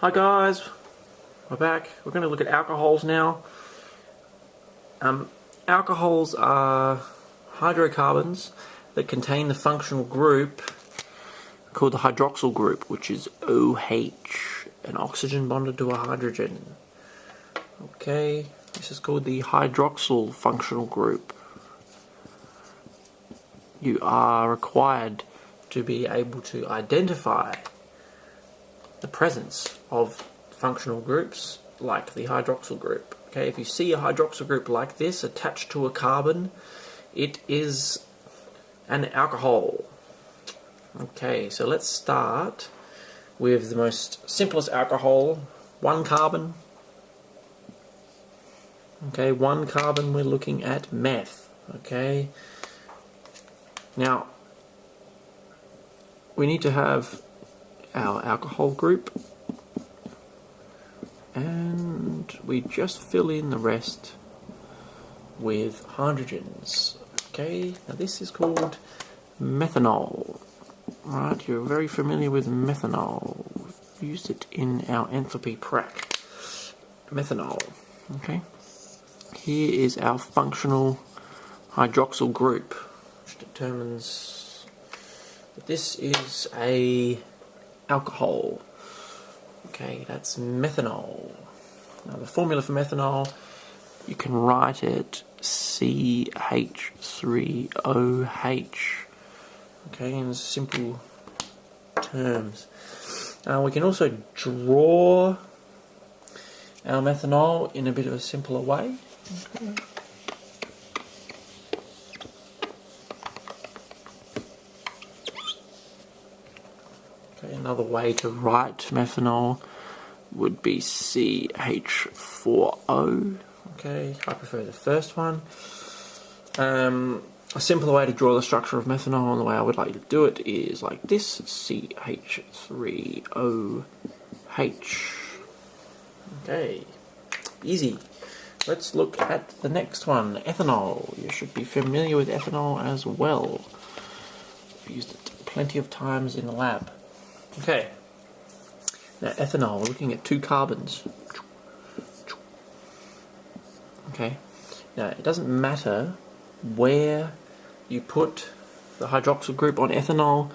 Hi guys, we're back. We're going to look at alcohols now. Alcohols are hydrocarbons that contain the functional group called the hydroxyl group, which is OH, an oxygen bonded to a hydrogen. Okay, this is called the hydroxyl functional group. You are required to be able to identify the presence of functional groups like the hydroxyl group. Okay, if you see a hydroxyl group like this attached to a carbon, it is an alcohol. Okay, so let's start with the most simplest alcohol, one carbon. Okay, one carbon, we're looking at meth. Okay, now we need to have our alcohol group, and we just fill in the rest with hydrogens. Okay, now this is called methanol. Right, you're very familiar with methanol. We've used it in our enthalpy prac. Methanol. Okay, here is our functional hydroxyl group, which determines that this is a alcohol. Okay, that's methanol. Now the formula for methanol, you can write it CH3OH. Okay, in simple terms. We can also draw our methanol in a bit of a simpler way. Okay. Another way to write methanol would be CH4O. Okay, I prefer the first one. A simpler way to draw the structure of methanol, and the way I would like to do it, is like this: CH3OH. Okay, easy. Let's look at the next one, ethanol. You should be familiar with ethanol as well. I've used it plenty of times in the lab. Okay, now ethanol, we're looking at two carbons. Okay, now it doesn't matter where you put the hydroxyl group on ethanol,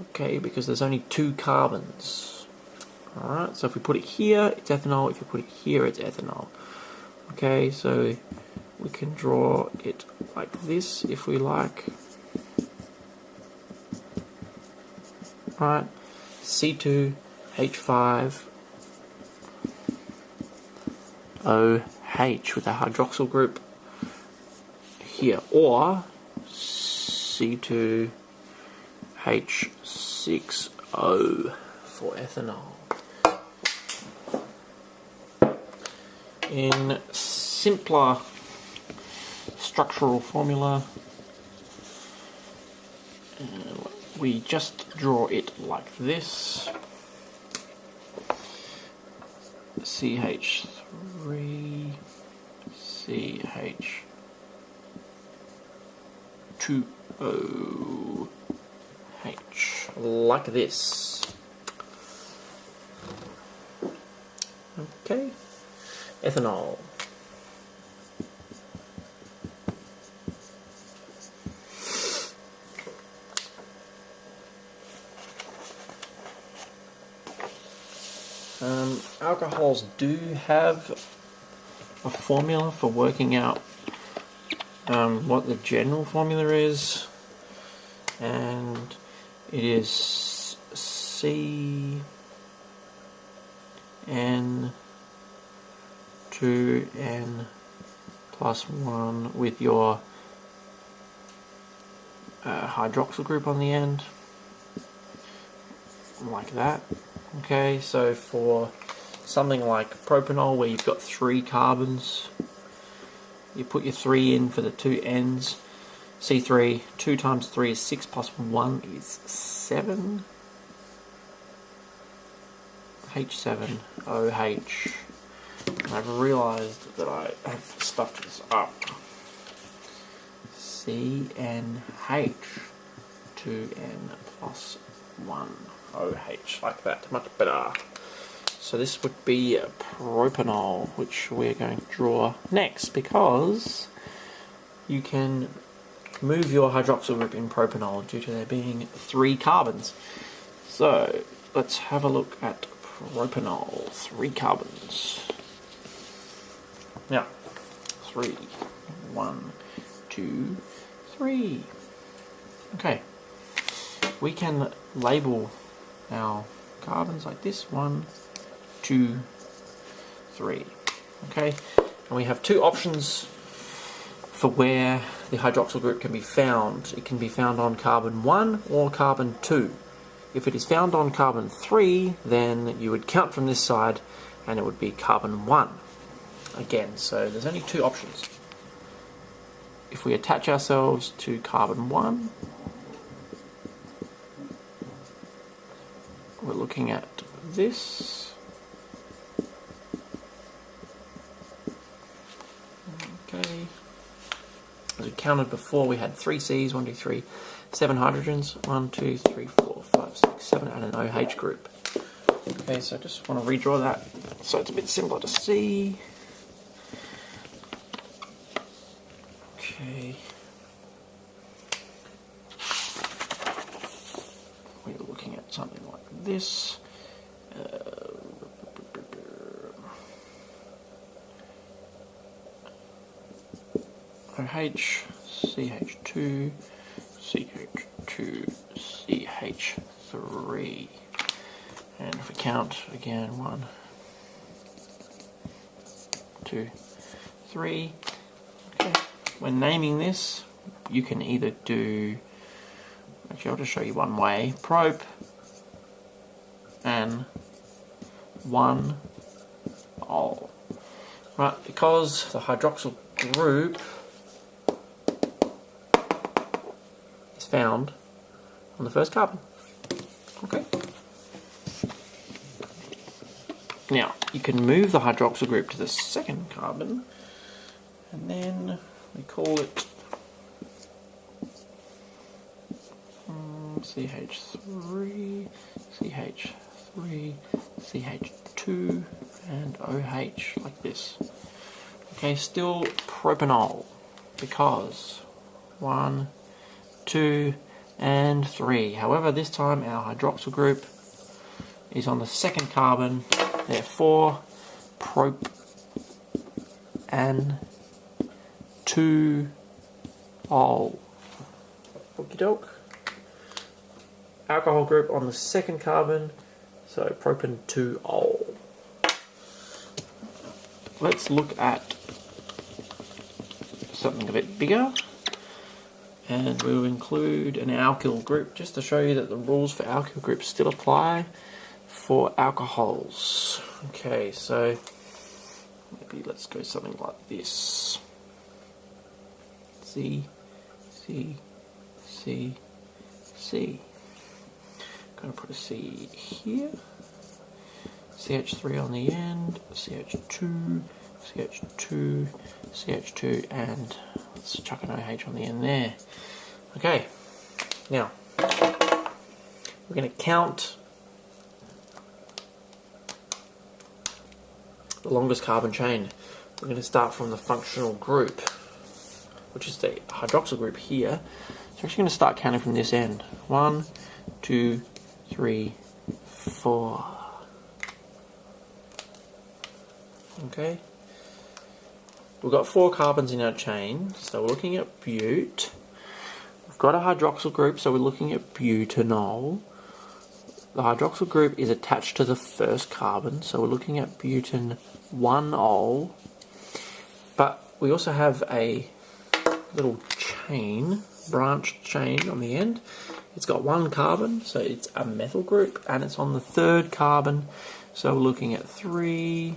okay, because there's only two carbons. Alright, so if we put it here, it's ethanol. If you put it here, it's ethanol. Okay, so we can draw it like this if we like. Right, C2H5OH with a hydroxyl group here, or C2H6O for ethanol. In simpler structural formula, we just draw it like this: CH3, CH2OH, like this. Okay, ethanol. Alcohols do have a formula for working out what the general formula is, and it is CN2N plus 1 with your hydroxyl group on the end, like that. Okay, so for something like propanol, where you've got 3 carbons, you put your 3 in for the 2 ends. C3, 2 times 3 is 6, plus 1 is 7. H7OH. And I've realised that I have stuffed this up. CNH, 2N plus 1 OH, like that, much better. So this would be propanol, which we're going to draw next, because you can move your hydroxyl group in propanol due to there being 3 carbons. So let's have a look at propanol. 3 carbons. Now, 3. 1, 2, 3. Okay. We can label our carbons like this. 1, 2, 3. Okay. And we have 2 options for where the hydroxyl group can be found. It can be found on carbon 1 or carbon 2. If it is found on carbon 3, then you would count from this side and it would be carbon 1 again. So there's only 2 options. If we attach ourselves to carbon 1, we're looking at this. Okay. As we counted before, we had 3 C's, 1, 2, 3, 7 hydrogens, 1, 2, 3, 4, 5, 6, 7, and an OH group. Okay, so I just want to redraw that so it's a bit simpler to see. Okay. We're looking at something like this. OH, CH2, CH2, CH3. And if we count again, 1, 2, 3. Okay. When naming this, you can either do, actually I'll just show you one way, prop and 1 ol. Right, because the hydroxyl group is found on the first carbon. Okay. Now, you can move the hydroxyl group to the second carbon, and then we call it CH3, CH3, CH2, and OH, like this. Okay, still propanol, because 1, 2, and 3. However, this time our hydroxyl group is on the second carbon, therefore prop and 2 ol. Okie doke. Alcohol group on the second carbon, so propan 2 ol. Let's look at something a bit bigger, and we'll include an alkyl group just to show you that the rules for alkyl groups still apply for alcohols. Okay, so maybe let's go something like this. C, C, C, C. Going to put a C here. CH3 on the end, CH2, CH2, CH2, and let's chuck an OH on the end there. Okay, now we're going to count the longest carbon chain. We're going to start from the functional group, which is the hydroxyl group here. So we're actually going to start counting from this end. 1, 2, 3, 4. Okay. We've got 4 carbons in our chain, so we're looking at bute. We've got a hydroxyl group, so we're looking at butanol. The hydroxyl group is attached to the first carbon, so we're looking at butan 1 ol. But we also have a little chain, branched chain on the end. It's got 1 carbon, so it's a methyl group, and it's on the third carbon, so we're looking at 3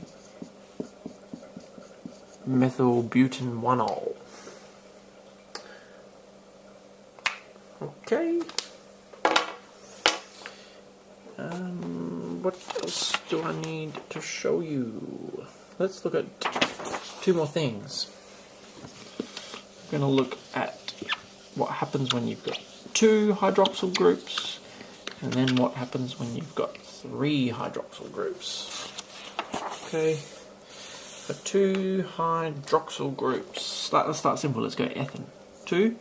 methyl butan 1 ol. Okay. What else do I need to show you? Let's look at 2 more things. We're going to look at what happens when you've got 2 hydroxyl groups, and then what happens when you've got 3 hydroxyl groups. Okay, for 2 hydroxyl groups. Let's start simple. Let's go ethane. 2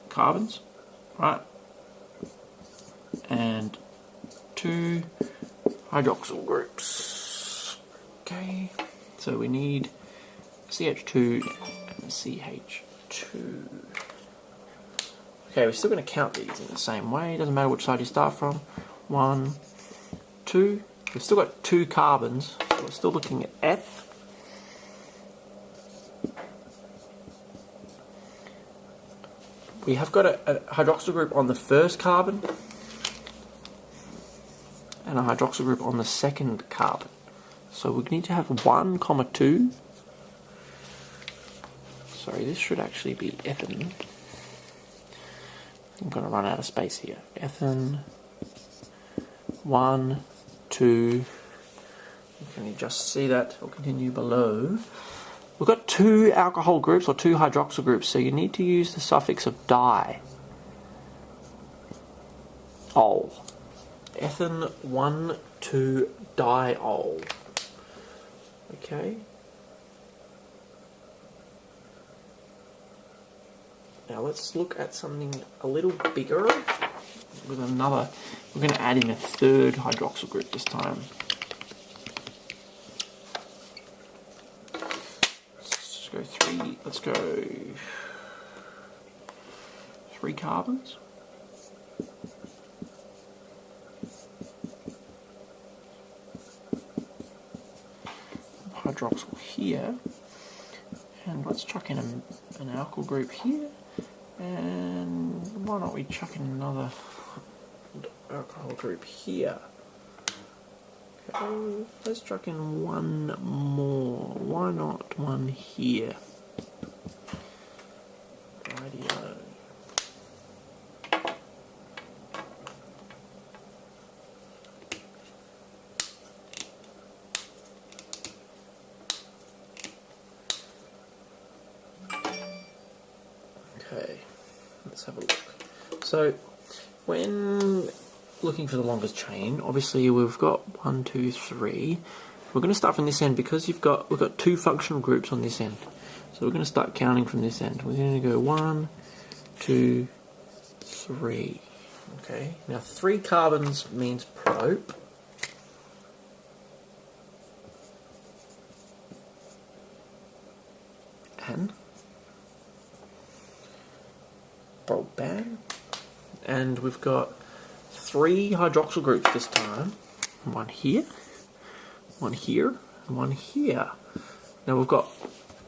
carbons, right? And 2 hydroxyl groups. Okay, so we need CH2 and CH2. Okay, we're still going to count these in the same way. Doesn't matter which side you start from. 1, 2. We've still got 2 carbons. So we're still looking at F. We have got a hydroxyl group on the first carbon and a hydroxyl group on the second carbon. So we need to have 1, 2. Sorry, this should actually be ethane. I'm going to run out of space here. Ethane, 1, 2. Can you just see that? I'll continue below. We've got 2 alcohol groups or 2 hydroxyl groups, so you need to use the suffix of di. Ol. Ethane 1, 2 diol. Okay. Now let's look at something a little bigger with another. We're going to add in a 3rd hydroxyl group this time. Let's go 3. Let's go 3 carbons. Hydroxyl here, and let's chuck in an alkyl group here. And why don't we chuck in another alcohol group here? Okay, let's chuck in 1 more. Why not 1 here? Radio. Okay, let's have a look. So, when looking for the longest chain, obviously we've got 1, 2, 3. We're going to start from this end because we've got 2 functional groups on this end. So we're going to start counting from this end. We're going to go 1, 2, 3. Okay. Now 3 carbons means prop. And propan. And we've got 3 hydroxyl groups this time. 1 here, 1 here, and 1 here. Now we've got,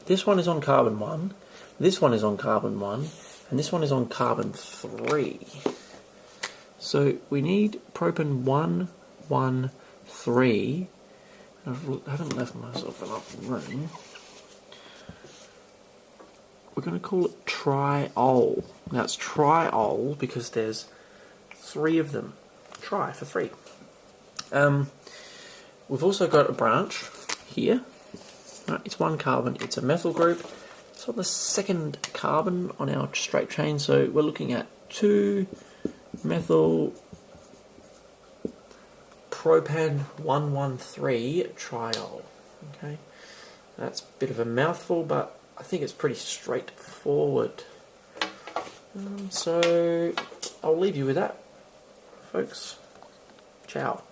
this one is on carbon 1, this one is on carbon 1, and this one is on carbon 3. So we need propan 1, 1, 3. I haven't left myself enough room. We're going to call it triol. Now it's triol because there's 3 of them. Tri for 3. We've also got a branch here. Right, it's 1 carbon. It's a methyl group. It's on the 2nd carbon on our straight chain. So we're looking at 2 methyl propan 113 triol. Okay, that's a bit of a mouthful, but I think it's pretty straightforward. So I'll leave you with that, folks. Ciao.